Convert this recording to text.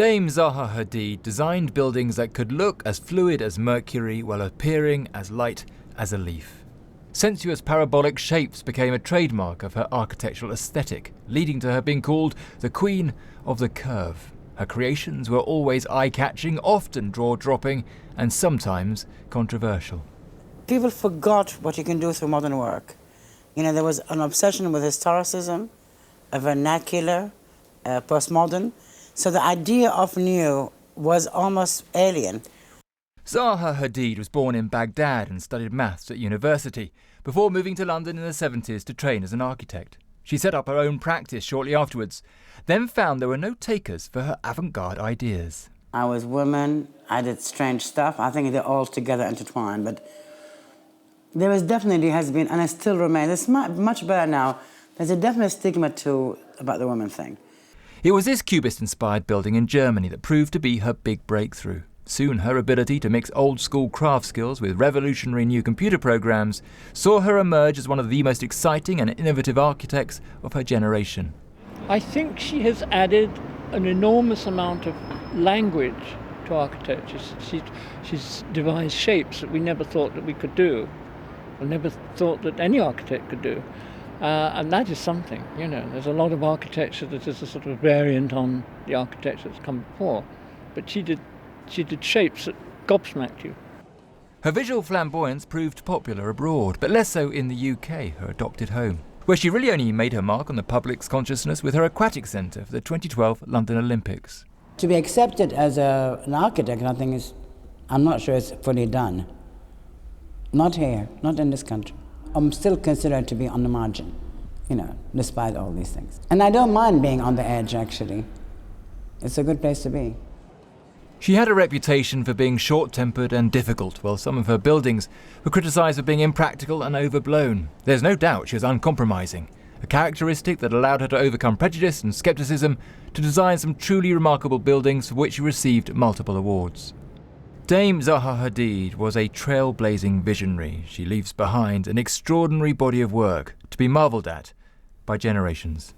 Dame Zaha Hadid designed buildings that could look as fluid as Mercury while appearing as light as a leaf. Sensuous parabolic shapes became a trademark of her architectural aesthetic, leading to her being called the Queen of the Curve. Her creations were always eye-catching, often jaw-dropping, and sometimes controversial. People forgot what you can do through modern work. You know, there was an obsession with historicism, a vernacular, postmodern. So the idea of new was almost alien. Zaha Hadid was born in Baghdad and studied maths at university, before moving to London in the 70s to train as an architect. She set up her own practice shortly afterwards, then found there were no takers for her avant-garde ideas. I was woman, I did strange stuff. I think they're all together intertwined, but there has been, and it still remains, it's much better now. There's a definite stigma about the woman thing. It was this Cubist-inspired building in Germany that proved to be her big breakthrough. Soon her ability to mix old-school craft skills with revolutionary new computer programs saw her emerge as one of the most exciting and innovative architects of her generation. I think she has added an enormous amount of language to architecture. She's devised shapes that we never thought that we could do, or never thought that any architect could do. And that is something, you know. There's a lot of architecture that is a sort of variant on the architecture that's come before. But she did shapes that gobsmacked you. Her visual flamboyance proved popular abroad, but less so in the UK, her adopted home, where she really only made her mark on the public's consciousness with her Aquatics Centre for the 2012 London Olympics. To be accepted as an architect, I'm not sure it's fully done. Not here, not in this country. I'm still considered to be on the margin, you know, despite all these things. And I don't mind being on the edge, actually. It's a good place to be. She had a reputation for being short-tempered and difficult, while some of her buildings were criticised for being impractical and overblown. There's no doubt she was uncompromising, a characteristic that allowed her to overcome prejudice and scepticism to design some truly remarkable buildings for which she received multiple awards. Dame Zaha Hadid was a trailblazing visionary. She leaves behind an extraordinary body of work to be marvelled at by generations.